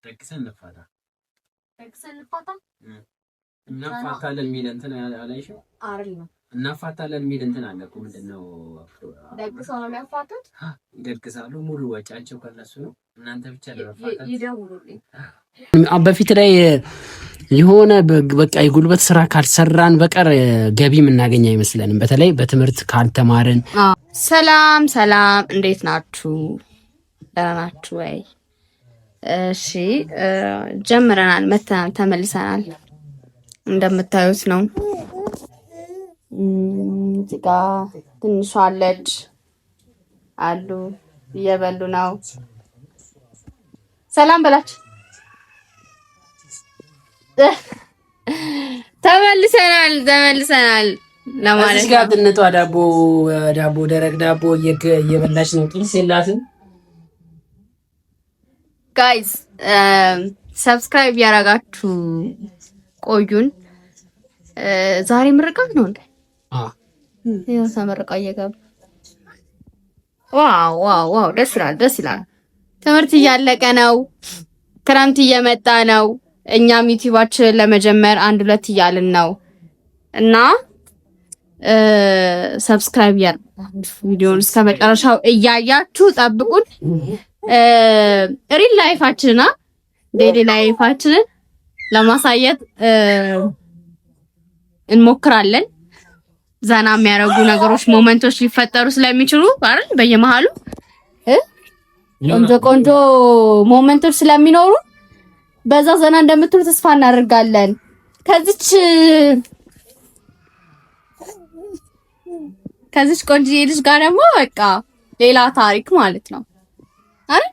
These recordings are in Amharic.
ደግሰን እንፋታ እናፋታለን የሚል እንትን አላይሽም አይደል? እናፋታለን የሚል እንትን አለ እኮ ምንድነው? ደግሰው ነው የሚያፋቱት። ይደግሳሉ። ሙሉ ወጫቸው ከነሱ ነው። እናንተ ብቻ ለማፋታት ይደውሉልኝ። በፊት ላይ የሆነ በቃ የጉልበት ስራ ካልሰራን በቀር ገቢ የምናገኝ አይመስለንም። በተለይ በትምህርት ካልተማርን። ሰላም ሰላም፣ እንዴት ናችሁ? ደህና ናችሁ ወይ? እሺ ጀምረናል፣ መተናል፣ ተመልሰናል። እንደምታዩት ነው። እዚህ ጋ ትንሿ አለች አሉ እየበሉ ነው። ሰላም በላችሁ። ተመልሰናል ለማለት ጋር ትንቷ ዳቦ ደረቅ ዳቦ እየበላች ነው። ጥርስ የላትም። ጋይስ ሰብስክራይብ ያደረጋችሁ ቆዩን። ዛሬ ምርቃት ነው እንዴ? ይሄው ተመረቃ እየገባ ዋው ደስ ይላል። ትምህርት እያለቀ ነው። ክረምት እየመጣ ነው። እኛም ዩቲዩባችንን ለመጀመር 1-2 እያልን ነው እና ሰብስክራይብ ያድርጉ። ቪዲዮውን እስከ መጨረሻው እያያችሁ ጠብቁን። ሪል ላይፋችንና ዴሊ ላይፋችንን ለማሳየት እንሞክራለን። ዘና የሚያደርጉ ነገሮች ሞመንቶች ሊፈጠሩ ስለሚችሉ አይደል? በየመሃሉ ቆንጆ ሞመንቶች ስለሚኖሩ በዛ ዘና እንደምትሉ ተስፋ እናደርጋለን። ከዚች ቆንጆዬ ልጅ ጋር ደግሞ በቃ ሌላ ታሪክ ማለት ነው አይደል?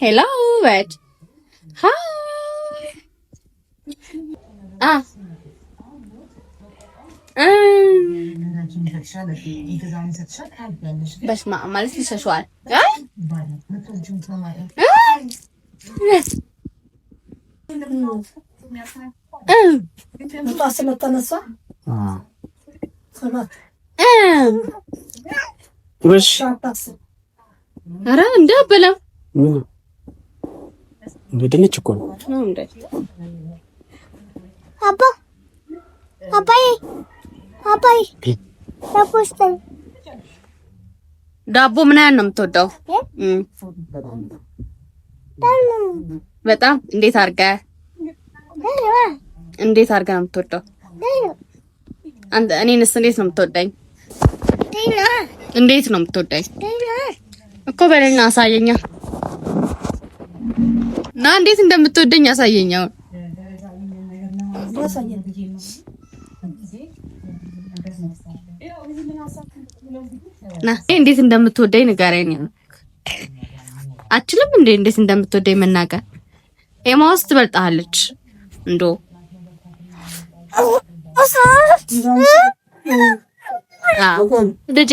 ሄሎ ወድ ሃይ በስማ ማለት ይሰሻል ኧረ እንዳበላ ድንች እኮ ነው። አባዬ ዳቦ ምን ያህል ነው የምትወደው? በጣም እንዴት አድርገህ ነው የምትወደው? እኔንስ እንዴት ነው የምትወደኝ? እንዴት ነው የምትወደኝ እኮ በለኛ፣ አሳየኛ እና እንዴት እንደምትወደኝ አሳየኛ። እንዴት እንደምትወደኝ ንገረኝ። አችልም እንዴት እንደምትወደኝ መናገር። ኤማውስ ትበልጣለች እንዶ ልጄ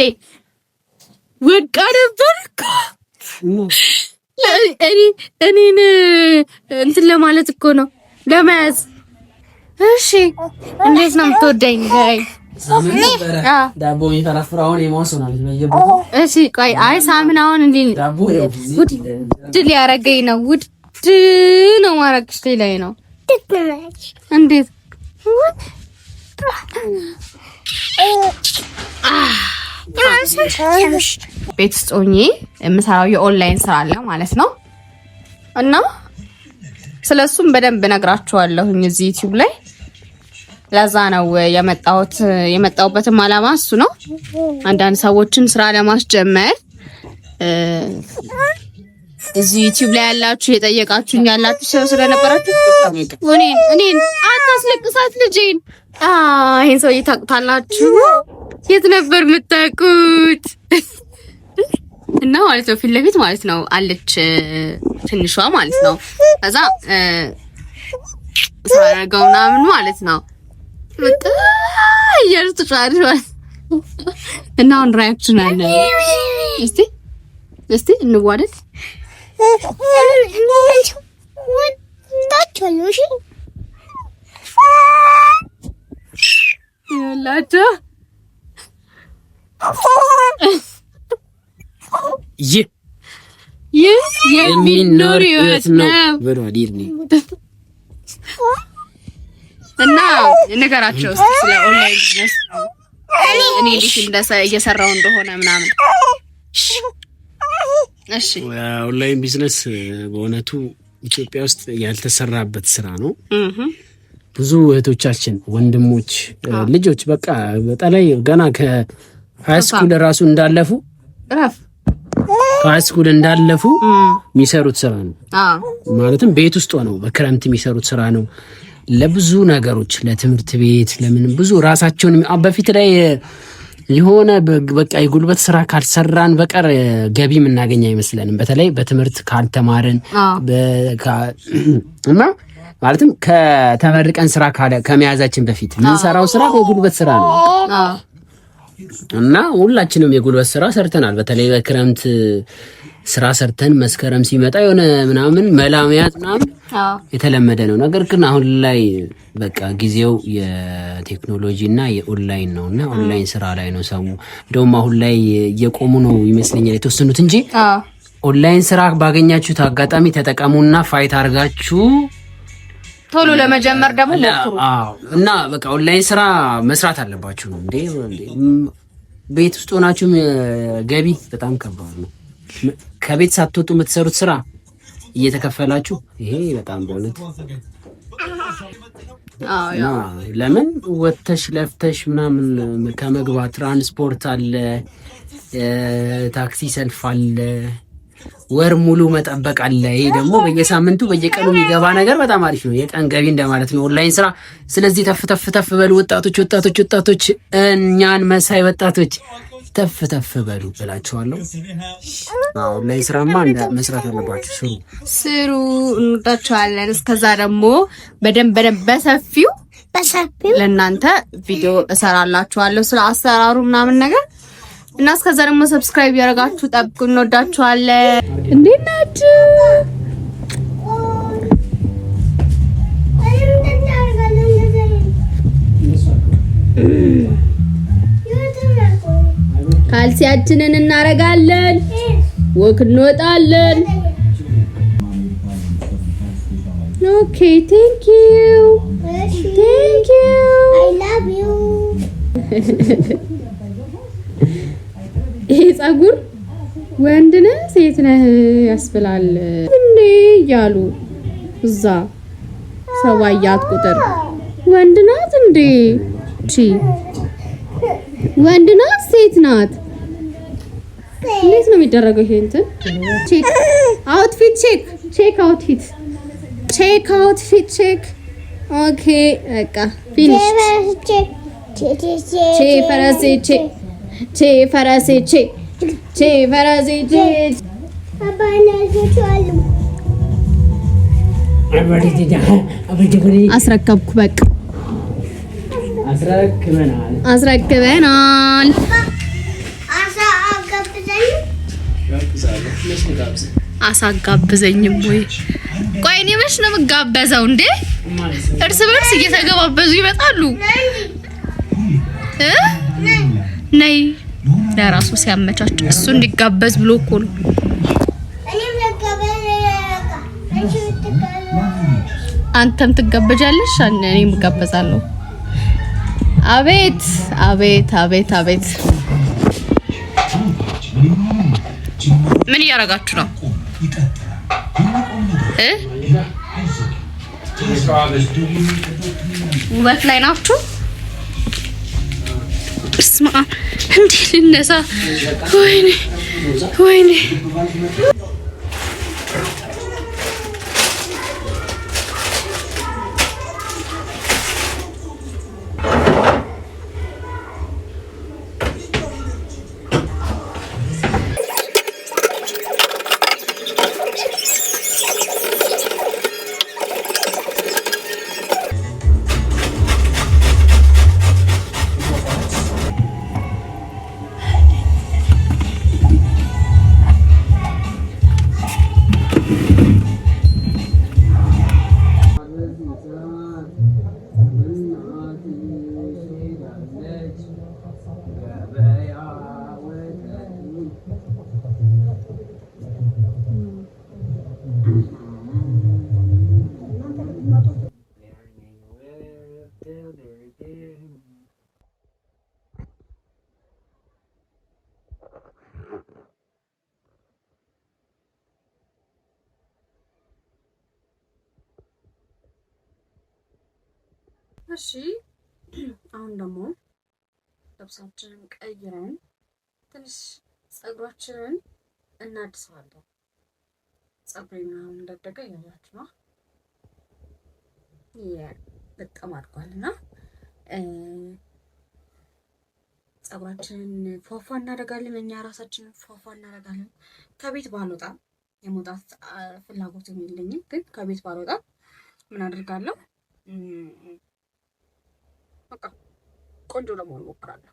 ወድቃ ነበርኩ። እኔን እንትን ለማለት እኮ ነው ለመያዝ። እሺ እንዴት ነው የምትወደኝ ንገረኝ። ዳቦ የሚፈራፍራውን የማውሰናል። እሺ ቆይ አይ ሳምን አሁን እንዴ ውድ ሊያረገኝ ነው። ውድ ነው ማረግሽ ላይ ነው እንዴት ቤት ውስጥ ሆኜ የምሰራው የኦንላይን ስራ አለ ማለት ነው እና ስለሱም በደንብ ነግራችኋለሁኝ እዚህ ዩቲዩብ ላይ። ለዛ ነው የመጣሁበትም አላማ እሱ ነው። አንዳንድ ሰዎችን ስራ ለማስጀመር እዚህ ዩቲዩብ ላይ ያላችሁ የጠየቃችሁኝ ያላችሁ ሰው ስለነበራችሁ እኔን አታስለቅሳት ልጄን። ይሄን ሰው ታውቁታላችሁ? የት ነበር የምታውቁት? እና ማለት ነው ፊት ለፊት ማለት ነው አለች ትንሿ ማለት ነው። ከዛ ሳረጋው ምናምን ማለት ነው በቃ እያልኩ ጫርሽ እና አሁን ሪአክሽን አለ። እስቲ እንዋደድ ይላችሁ የሚኖር ህይወት ነው እና ነገራቸው ስለ ኦንላይን ቢዝነስ እኔ እንዴት እየሰራው እንደሆነ ምናምን። እሺ ኦንላይን ቢዝነስ በእውነቱ ኢትዮጵያ ውስጥ ያልተሰራበት ስራ ነው። ብዙ እህቶቻችን፣ ወንድሞች፣ ልጆች በቃ በተለይ ገና ከሃይስኩል ራሱ እንዳለፉ ከሃይስኩል እንዳለፉ የሚሰሩት ስራ ነው። ማለትም ቤት ውስጥ ሆነው በክረምት የሚሰሩት ስራ ነው። ለብዙ ነገሮች ለትምህርት ቤት ለምን ብዙ ራሳቸውን በፊት ላይ የሆነ በቃ የጉልበት ስራ ካልሰራን በቀር ገቢ የምናገኝ አይመስለንም። በተለይ በትምህርት ካልተማርን እና ማለትም ከተመርቀን ስራ ከመያዛችን በፊት የምንሰራው ስራ የጉልበት ስራ ነው እና ሁላችንም የጉልበት ስራ ሰርተናል። በተለይ በክረምት ስራ ሰርተን መስከረም ሲመጣ የሆነ ምናምን መላመያት ምናምን የተለመደ ነው። ነገር ግን አሁን ላይ በቃ ጊዜው የቴክኖሎጂ እና የኦንላይን ነውና ኦንላይን ስራ ላይ ነው ሰው። እንደውም አሁን ላይ እየቆሙ ነው ይመስለኛል የተወሰኑት እንጂ ኦንላይን ስራ ባገኛችሁት አጋጣሚ ተጠቀሙና ፋይት አድርጋችሁ ቶሎ ለመጀመር ደግሞ ሞክሩ። እና በቃ ኦንላይን ስራ መስራት አለባችሁ ነው እንዴ። ቤት ውስጥ ሆናችሁ ገቢ በጣም ከባድ ነው። ከቤት ሳትወጡ የምትሰሩት ስራ እየተከፈላችሁ ይሄ በጣም በእውነት ለምን ወተሽ ለፍተሽ ምናምን ከመግባት ትራንስፖርት አለ፣ ታክሲ ሰልፍ አለ፣ ወር ሙሉ መጠበቅ አለ። ይሄ ደግሞ በየሳምንቱ በየቀኑ የሚገባ ነገር በጣም አሪፍ ነው። የቀን ገቢ እንደማለት ነው ኦንላይን ስራ። ስለዚህ ተፍ በሉ ወጣቶች፣ እኛን መሳይ ወጣቶች ተፍ በሉ ብላችኋለሁ። ኦንላይን ስራማ መስራት አለባችሁ። ስሩ፣ እንወዳችኋለን። እስከዛ ደግሞ በደንብ በሰፊው ለእናንተ ቪዲዮ እሰራላችኋለሁ ስለ አሰራሩ ምናምን ነገር እና እስከዛ ደግሞ ሰብስክራይብ ያደርጋችሁ ጠብቁ። እንወዳችኋለን። እንዴት ናችሁ? ካልሲያችንን እናረጋለን፣ ወክ እንወጣለን። ኦኬ ቴንክ ዩ አይ ላቭ ዩ። ይሄ ጸጉር ወንድ ነህ ሴት ነህ ያስብላል እንዴ እያሉ እዛ ሰባያት ቁጥር ወንድ ናት እንዴ? እሺ ወንድ ናት ሴት ናት? እንዴት ነው የሚደረገው? ይሄ እንትን ቼክ አውትፊት ቼክ አውትፊት ቼክ። ኦኬ በቃ ፊኒሽ። ፈረሴ አስረከብኩ በቃ አስረክበናል። አሳጋብዘኝም ወይ? ቆይ እኔ መች ነው የምጋበዘው እንዴ? እርስ በርስ እየተገባበዙ ይመጣሉ። ነይ ለራሱ ሲያመቻች እሱ እንዲጋበዝ ብሎ እኮ ነው። አንተም ትጋበጃለሽ፣ እኔም እጋበዛለሁ። አቤት አቤት አቤት አቤት! ምን እያደረጋችሁ ነው? ውበት ላይ ናችሁ? እስማ እንዴ ልነሳ? ወይኔ እሺ አሁን ደግሞ ልብሳችንን ቀይረን ትንሽ ፀጉራችንን እናድሰዋለን። ፀጉሬ ምናምን እንዳደገ እያያችሁ ነው። በጣም አድጓልና ፀጉራችንን ፏፏ እናደርጋለን። እኛ ራሳችንን ፏፏ እናደርጋለን። ከቤት ባልወጣም የመውጣት ፍላጎትም የለኝም፣ ግን ከቤት ባልወጣም ምን አድርጋለሁ? በቃ ቆንጆ ለመሆን እሞክራለሁ።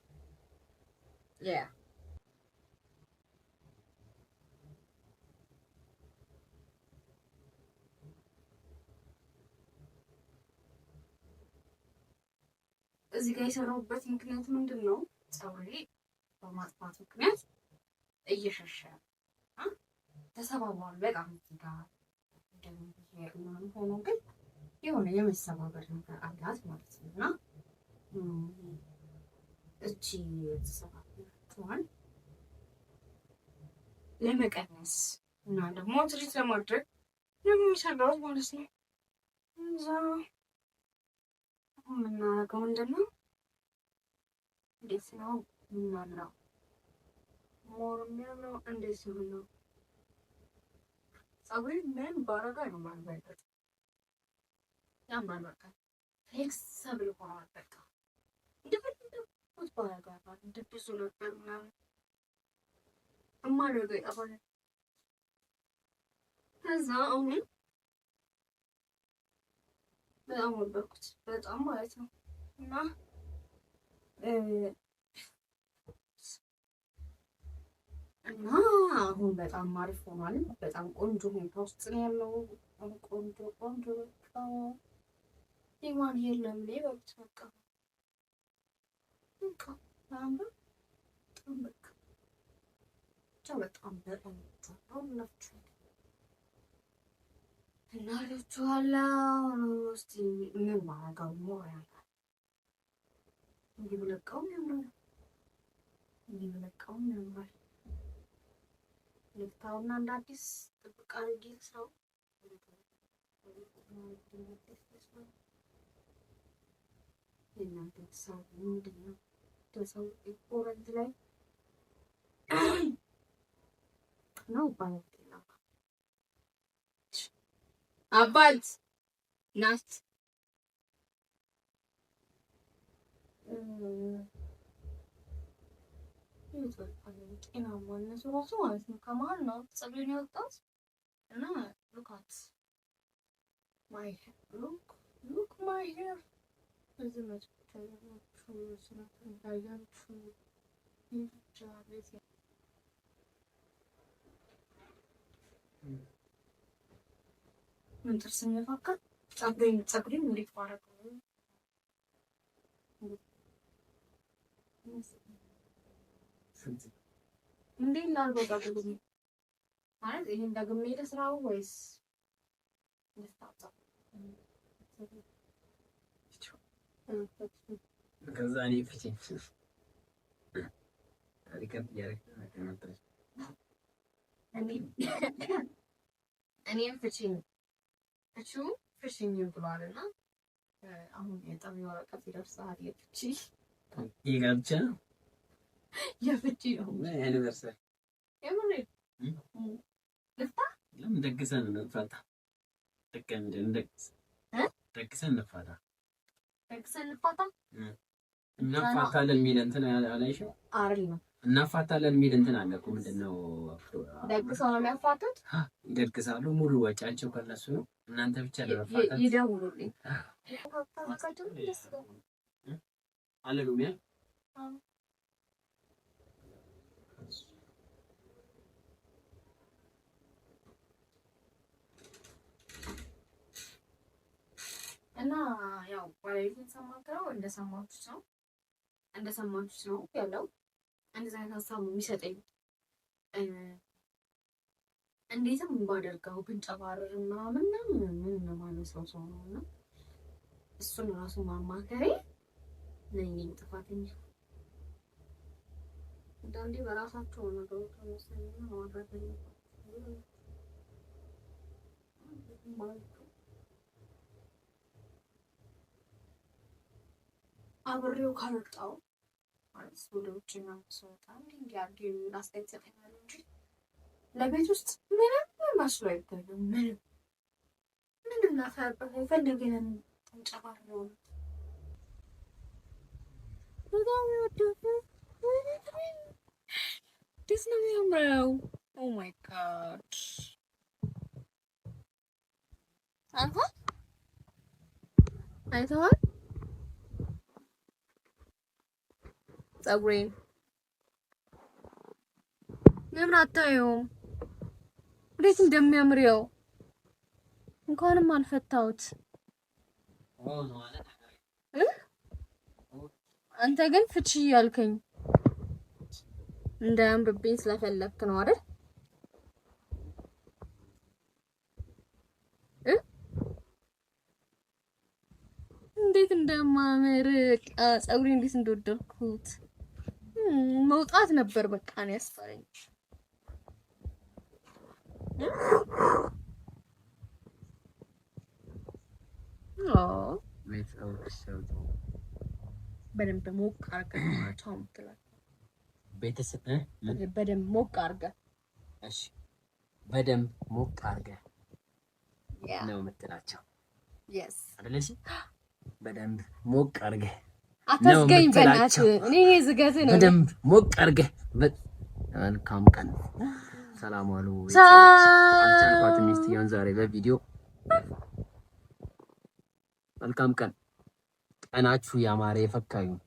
እዚህ ጋር የሰራሁበት ምክንያት ምንድን ነው? ፀጉሬ በማጥፋት ምክንያት እየሸሸ ተሰባብሯል በጣም እዚህ ጋር እንደምን ሆኖ ግን የሆነ የመሰባበር ነገር አላት ማለት ነው። እና እቺ ተሰባብሯል ለመቀነስ እና ደግሞ ትሪት ለማድረግ የሚሰራው ማለት ነው። እዛ የምናደርገው ምንድን ነው? እንዴት ነው የምናምረው? ሞር የሚያምረው እንዴት ሲሆን ነው? ፀጉሬ ምን ባረጋ ነው ማለት ያምራል። በቃ ፍሌክስብል ሆኗል። በቃ እንደፈለኩት ባረጋ እንደ ብዙ ነበር ምናምን እማደርገው ይጠፋል። ከዛ አሁን በጣም ወደድኩት፣ በጣም ማለት ነው። እና አሁን በጣም አሪፍ ሆኗል። በጣም ቆንጆ ሁኔታ ውስጥ ነው ያለው። ቆንጆ በቃ ዲማን የለም ሌበት በቃ በጣም ናችሁ እና ልችኋለሁ። እስኪ ምን ማረጋው ሞራል እንዲህ ብለቀውም ያምራል፣ እንዲህ ብለቀውም ያምራል። ልፍታውና እንደ አዲስ ጥብቅ አድርጌ ልስራው። የእናንተ ሰው ምንድን ነው? ሰው ኦረንት ላይ ነው ባለት አባት ናት ጤናማነቱ ራሱ ማለት ነው። ከመሀል ነው ፀጉሬን ያወጣሁት እና ሉካት ማይ ሉክ ማይ ሄር እዚህ ምን ጥርስ የሚፋካ ፀጉሬን እንዴት ባረግ እንዴት ላድርገው? ዳግም ማለት ይሄን ዳግም ልስራው ወይስ ከዛ እኔ ፍቺኝ እኔም ፍቺኝ ብሏልና አሁን የጠቢ ወረቀት ይደርሳል። የፍቺ የጋብቻ ነው የፍቺ ነው አኒቨርሰሪ የምሬ ልፍታ ለምን ደግሰን እንፋታ? ደግሰን እንፋታ እናፋታለን የሚል እንትን አላይሽም? አይደል? እናፋታለን የሚል እንትን አለ እኮ ምንድን ነው? ደግሰው ነው የሚያፋቱት። ይደግሳሉ፣ ሙሉ ወጪያቸው ከነሱ ነው። እናንተ ብቻ ለማፋታት ይደውሉልኝ አለሉያ እና ያው ባለቤቴን ሳማክረው እንደሰማችሁት ነው ያለው። እንደዛ አይነት ሀሳብ የሚሰጠኝ እንዴትም ባደርገው ብንጨባረር ምናምን ምን ማነሳው ሰው ነው እና እሱን ራሱ ማማከሬ ነኝ ጥፋተኛ። አንዳንዴ በራሳቸው ነገሮች ተመስለኝ ማድረግ አብሬው ካልወጣው ማለት ወደ ውጭ ነው ሰውታ እንዲያርግ አስተያየት ሰጥተናል እንጂ ለቤት ውስጥ ምንም መስሎ አይታየም። ምንም እናፈርበት አይፈልግንም። ተንጨባረው በጣም ይወደው ዲስ ነው የሚያምረው። ኦ ማይ ጋድ አይተዋል ፀጉሬን ለምን አታየውም? እንዴት እንደሚያምረው እንኳንም አልፈታሁት። አንተ ግን ፍቺ ያልከኝ እንዳያምርብኝ ስለፈለክ ነው አይደል? እንዴት እንደማምር ፀጉሬ እንዴት እንደወደድኩት መውጣት ነበር በቃ ነው ያስፈረኝ። በደንብ ሞቅ አድርገህ ነው የምትላቸው። ቤተሰብ በደንብ ሞቅ አድርገህ እሺ፣ በደንብ ሞቅ አድርገህ ነው የምትላቸው። yes አይደለሽ? በደንብ ሞቅ አድርገህ አታስገኝ በእናትህ። እኔ ዝገት ነው። በደንብ ሞቅ አድርገህ መልካም ቀን። ሰላም ዋሉ። አንቻልኳት ሚስትየውን ዛሬ በቪዲዮ መልካም ቀን። ቀናችሁ ያማረ የፈካ ይሁን።